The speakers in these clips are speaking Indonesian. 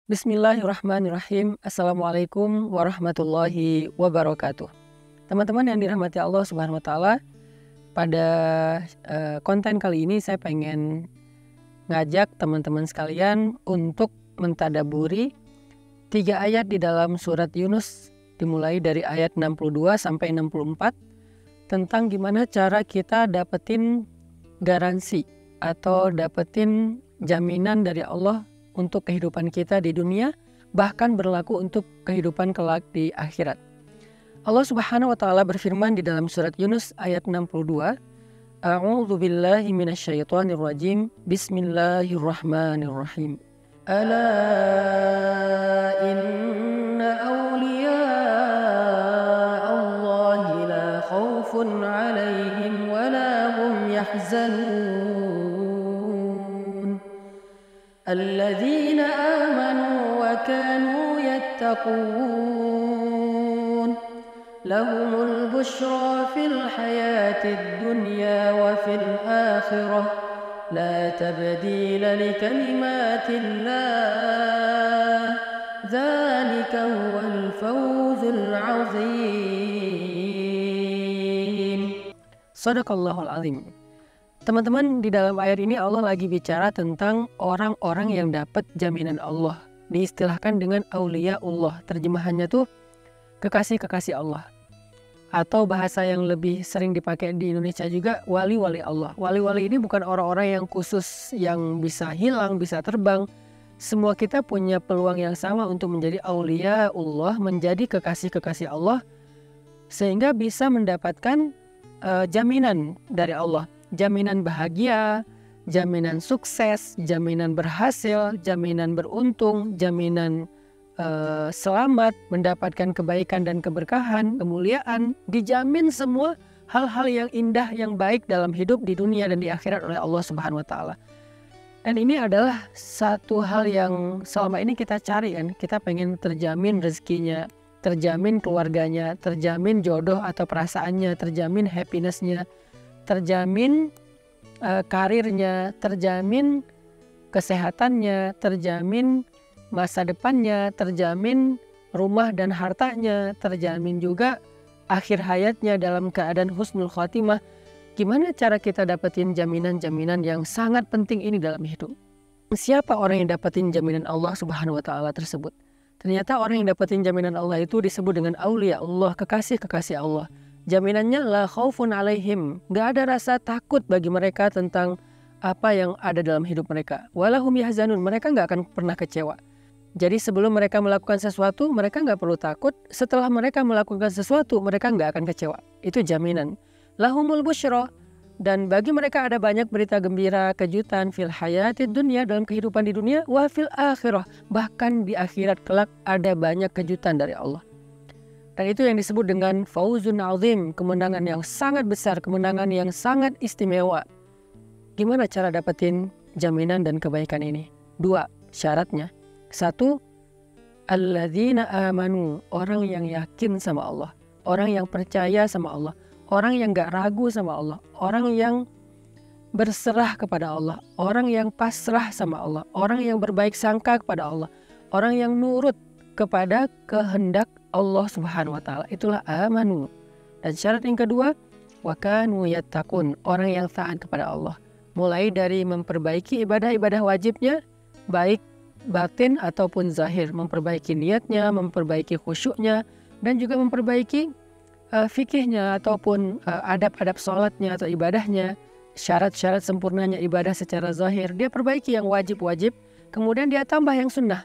Bismillahirrahmanirrahim. Assalamualaikum warahmatullahi wabarakatuh. Teman-teman yang dirahmati Allah Subhanahu wa Ta'ala, pada konten kali ini saya pengen ngajak teman-teman sekalian untuk mentadaburi 3 ayat di dalam surat Yunus, dimulai dari ayat 62 sampai 64, tentang gimana cara kita dapetin garansi atau dapetin jaminan dari Allah untuk kehidupan kita di dunia, bahkan berlaku untuk kehidupan kelak di akhirat. Allah Subhanahu wa Ta'ala berfirman di dalam surat Yunus ayat 62, A'udzu billahi minasyaitonir rajim. Bismillahirrahmanirrahim. Ala inna awliya Allahi la khaufun 'alaihim wa la hum yahzanun. الذين آمنوا وكانوا يتقون لهم البشرى في الحياة الدنيا وفي الآخرة لا تبديل لكلمات الله ذلك هو الفوز العظيم. صدق الله العظيم. Teman-teman, di dalam ayat ini Allah lagi bicara tentang orang-orang yang dapat jaminan Allah. Diistilahkan dengan aulia Allah. Terjemahannya tuh kekasih-kekasih Allah. Atau bahasa yang lebih sering dipakai di Indonesia juga, wali-wali Allah. Wali-wali ini bukan orang-orang yang khusus yang bisa hilang, bisa terbang. Semua kita punya peluang yang sama untuk menjadi aulia Allah, menjadi kekasih-kekasih Allah, sehingga bisa mendapatkan jaminan dari Allah. Jaminan bahagia, jaminan sukses, jaminan berhasil, jaminan beruntung, jaminan selamat, mendapatkan kebaikan dan keberkahan, kemuliaan, dijamin semua hal-hal yang indah, yang baik dalam hidup di dunia dan di akhirat oleh Allah Subhanahu wa Ta'ala. Dan ini adalah satu hal yang selama ini kita cari kan, kita pengen terjamin rezekinya, terjamin keluarganya, terjamin jodoh atau perasaannya, terjamin happiness-nya, terjamin karirnya, terjamin kesehatannya, terjamin masa depannya, terjamin rumah dan hartanya, terjamin juga akhir hayatnya dalam keadaan husnul khotimah. Gimana cara kita dapetin jaminan-jaminan yang sangat penting ini dalam hidup? Siapa orang yang dapetin jaminan Allah Subhanahu wa Ta'ala tersebut? Ternyata orang yang dapetin jaminan Allah itu disebut dengan aulia Allah, kekasih-kekasih Allah. Jaminannya la khaufun alaihim, gak ada rasa takut bagi mereka tentang apa yang ada dalam hidup mereka. Walahum yahzanun, mereka gak akan pernah kecewa. Jadi sebelum mereka melakukan sesuatu, mereka gak perlu takut. Setelah mereka melakukan sesuatu, mereka gak akan kecewa. Itu jaminan. Lahumul busyra, dan bagi mereka ada banyak berita gembira, kejutan fil hayatid dunya, dalam kehidupan di dunia, wa fil akhirah, bahkan di akhirat kelak ada banyak kejutan dari Allah. Dan itu yang disebut dengan fauzun azim, kemenangan yang sangat besar, kemenangan yang sangat istimewa. Gimana cara dapetin jaminan dan kebaikan ini? 2 syaratnya. 1, alladzina amanu, orang yang yakin sama Allah, orang yang percaya sama Allah, orang yang gak ragu sama Allah, orang yang berserah kepada Allah, orang yang pasrah sama Allah, orang yang berbaik sangka kepada Allah, orang yang nurut kepada kehendak Allah Subhanahu wa Ta'ala. Itulah amanu. Dan syarat yang kedua, wa kanu yattaqun, orang yang taat kepada Allah. Mulai dari memperbaiki ibadah-ibadah wajibnya, baik batin ataupun zahir, memperbaiki niatnya, memperbaiki khusyuknya, dan juga memperbaiki fikihnya ataupun adab-adab sholatnya atau ibadahnya, syarat-syarat sempurnanya ibadah secara zahir. Dia perbaiki yang wajib-wajib, kemudian dia tambah yang sunnah.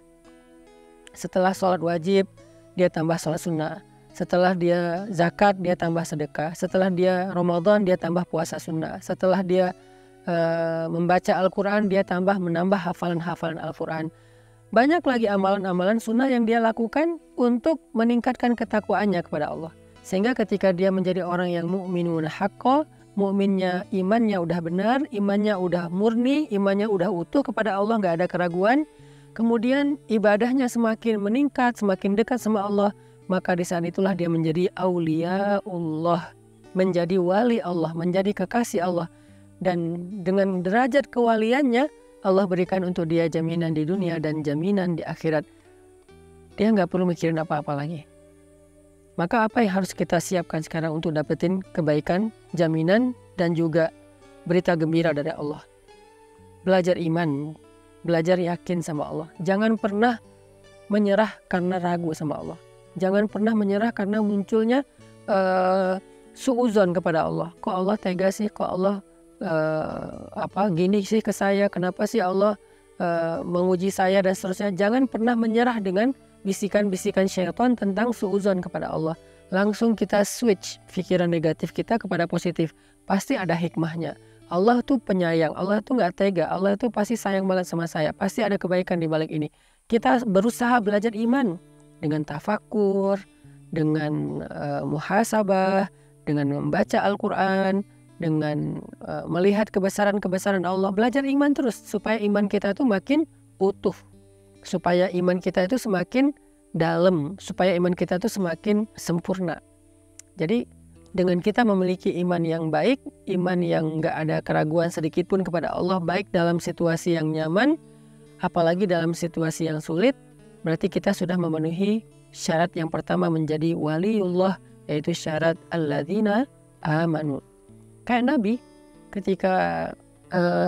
Setelah sholat wajib, dia tambah sholat sunnah. Setelah dia zakat, dia tambah sedekah. Setelah dia Ramadan, dia tambah puasa sunnah. Setelah dia membaca Al-Quran, dia menambah hafalan-hafalan Al-Quran. Banyak lagi amalan-amalan sunnah yang dia lakukan untuk meningkatkan ketakwaannya kepada Allah. Sehingga ketika dia menjadi orang yang mu'minun haqqo, mu'minnya, imannya udah benar, imannya udah murni, imannya udah utuh kepada Allah, gak ada keraguan. Kemudian ibadahnya semakin meningkat, semakin dekat sama Allah, maka di saat itulah dia menjadi aulia Allah, menjadi wali Allah, menjadi kekasih Allah. Dan dengan derajat kewaliannya, Allah berikan untuk dia jaminan di dunia dan jaminan di akhirat. Dia nggak perlu mikirin apa-apa lagi. Maka apa yang harus kita siapkan sekarang untuk dapetin kebaikan, jaminan, dan juga berita gembira dari Allah? Belajar iman, belajar yakin sama Allah. Jangan pernah menyerah karena ragu sama Allah. Jangan pernah menyerah karena munculnya suuzon kepada Allah. Kok Allah tega sih? Kok Allah gini sih ke saya? Kenapa sih Allah menguji saya dan seterusnya? Jangan pernah menyerah dengan bisikan-bisikan syaitan tentang suuzon kepada Allah. Langsung kita switch pikiran negatif kita kepada positif. Pasti ada hikmahnya. Allah tuh penyayang, Allah tuh gak tega, Allah tuh pasti sayang banget sama saya. Pasti ada kebaikan di balik ini. Kita berusaha belajar iman dengan tafakur, dengan muhasabah, dengan membaca Al-Quran, dengan melihat kebesaran-kebesaran Allah. Belajar iman terus supaya iman kita itu makin utuh, supaya iman kita itu semakin dalam, supaya iman kita itu semakin sempurna. Jadi dengan kita memiliki iman yang baik, iman yang gak ada keraguan sedikit pun kepada Allah, baik dalam situasi yang nyaman, apalagi dalam situasi yang sulit, berarti kita sudah memenuhi syarat yang pertama menjadi waliullah, yaitu syarat alladzina amanu. Kayak Nabi, ketika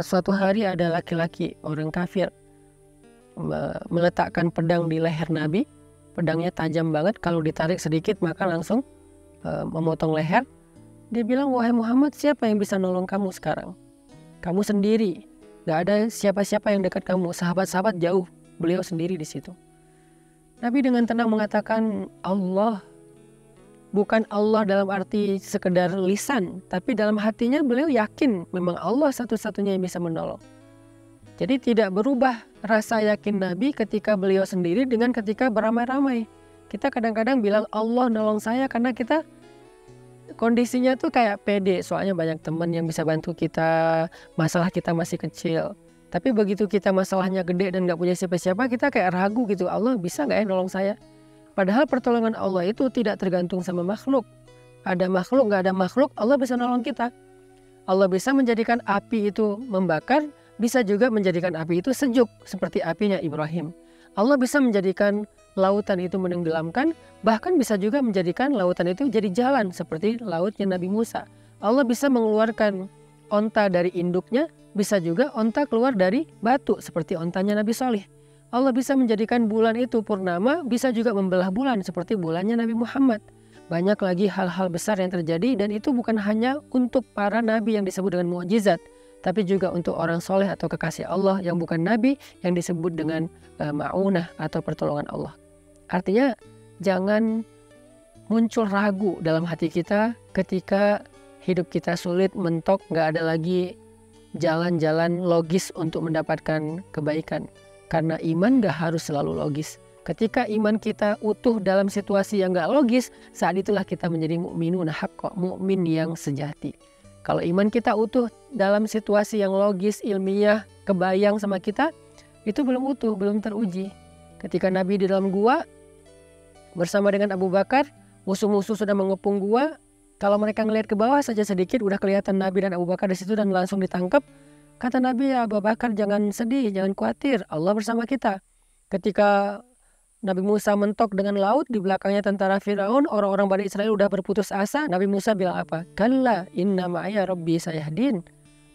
suatu hari ada laki-laki, orang kafir, meletakkan pedang di leher Nabi. Pedangnya tajam banget, kalau ditarik sedikit maka langsung memotong leher. Dia bilang, wahai Muhammad, siapa yang bisa nolong kamu sekarang? Kamu sendiri, gak ada siapa-siapa yang dekat kamu. Sahabat-sahabat jauh, beliau sendiri di situ. Nabi dengan tenang mengatakan, Allah. Bukan Allah dalam arti sekedar lisan, tapi dalam hatinya beliau yakin memang Allah satu-satunya yang bisa menolong. Jadi tidak berubah rasa yakin Nabi ketika beliau sendiri dengan ketika beramai-ramai. Kita kadang-kadang bilang Allah nolong saya karena kita kondisinya tuh kayak pede, soalnya banyak teman yang bisa bantu kita, masalah kita masih kecil. Tapi begitu kita masalahnya gede dan gak punya siapa-siapa, kita kayak ragu gitu, Allah bisa gak ya nolong saya? Padahal pertolongan Allah itu tidak tergantung sama makhluk. Ada makhluk, gak ada makhluk, Allah bisa nolong kita. Allah bisa menjadikan api itu membakar, bisa juga menjadikan api itu sejuk, seperti apinya Ibrahim. Allah bisa menjadikan lautan itu menenggelamkan, bahkan bisa juga menjadikan lautan itu jadi jalan, seperti lautnya Nabi Musa. Allah bisa mengeluarkan onta dari induknya, bisa juga onta keluar dari batu, seperti ontanya Nabi Saleh. Allah bisa menjadikan bulan itu purnama, bisa juga membelah bulan, seperti bulannya Nabi Muhammad. Banyak lagi hal-hal besar yang terjadi, dan itu bukan hanya untuk para nabi yang disebut dengan mukjizat, tapi juga untuk orang soleh atau kekasih Allah yang bukan nabi, yang disebut dengan ma'unah atau pertolongan Allah. Artinya jangan muncul ragu dalam hati kita ketika hidup kita sulit, mentok, gak ada lagi jalan-jalan logis untuk mendapatkan kebaikan. Karena iman gak harus selalu logis. Ketika iman kita utuh dalam situasi yang gak logis, saat itulah kita menjadi mukminun haqqa, mukmin yang sejati. Kalau iman kita utuh dalam situasi yang logis, ilmiah, kebayang sama kita, itu belum utuh, belum teruji. Ketika Nabi di dalam gua bersama dengan Abu Bakar, musuh-musuh sudah mengepung gua. Kalau mereka ngelihat ke bawah saja sedikit, udah kelihatan Nabi dan Abu Bakar di situ dan langsung ditangkap. Kata Nabi, ya Abu Bakar, jangan sedih, jangan khawatir, Allah bersama kita. Ketika Nabi Musa mentok dengan laut, di belakangnya tentara Firaun, orang-orang Bani Israel udah berputus asa. Nabi Musa bilang apa? Kalla inna ma'aya rabbi sayahdin.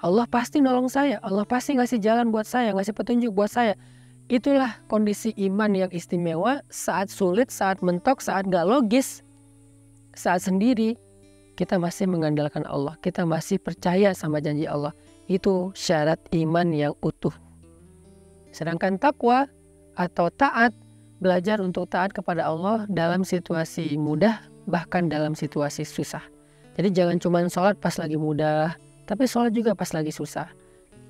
Allah pasti nolong saya, Allah pasti ngasih jalan buat saya, ngasih petunjuk buat saya. Itulah kondisi iman yang istimewa saat sulit, saat mentok, saat gak logis, saat sendiri. Kita masih mengandalkan Allah, kita masih percaya sama janji Allah. Itu syarat iman yang utuh. Sedangkan takwa atau taat, belajar untuk taat kepada Allah dalam situasi mudah, bahkan dalam situasi susah. Jadi jangan cuma sholat pas lagi mudah, tapi sholat juga pas lagi susah.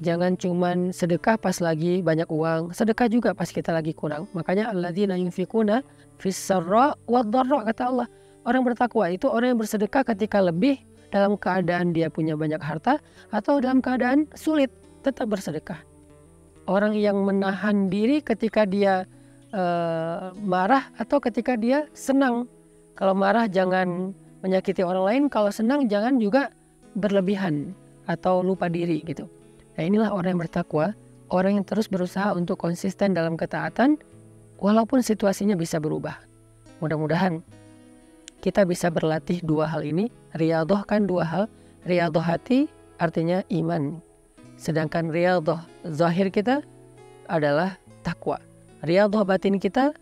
Jangan cuman sedekah pas lagi banyak uang, sedekah juga pas kita lagi kurang. Makanya alladzina yunfikuna fis-sarra wad-dharra, kata Allah. Orang bertakwa itu orang yang bersedekah ketika lebih, dalam keadaan dia punya banyak harta, atau dalam keadaan sulit tetap bersedekah. Orang yang menahan diri ketika dia marah atau ketika dia senang. Kalau marah jangan menyakiti orang lain, kalau senang jangan juga berlebihan atau lupa diri gitu. Nah, inilah orang yang bertakwa, orang yang terus berusaha untuk konsisten dalam ketaatan walaupun situasinya bisa berubah. Mudah-mudahan kita bisa berlatih dua hal ini. Riyadhah kan dua hal. Riyadhah hati artinya iman. Sedangkan riyadhah zahir kita adalah takwa. Riyadhah batin kita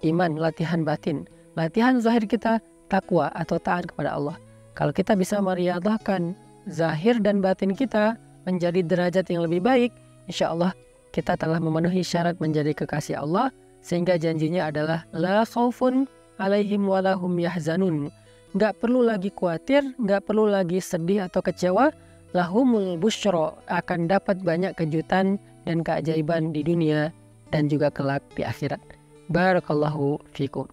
iman, latihan batin. Latihan zahir kita takwa atau taat kepada Allah. Kalau kita bisa meriyadhahkan zahir dan batin kita menjadi derajat yang lebih baik, insya Allah kita telah memenuhi syarat menjadi kekasih Allah, sehingga janjinya adalah la khaufun alaihim walahum yahzanun. Nggak perlu lagi khawatir, nggak perlu lagi sedih atau kecewa. Lahumul busyra, akan dapat banyak kejutan dan keajaiban di dunia dan juga kelak di akhirat. Barakallahu fikum.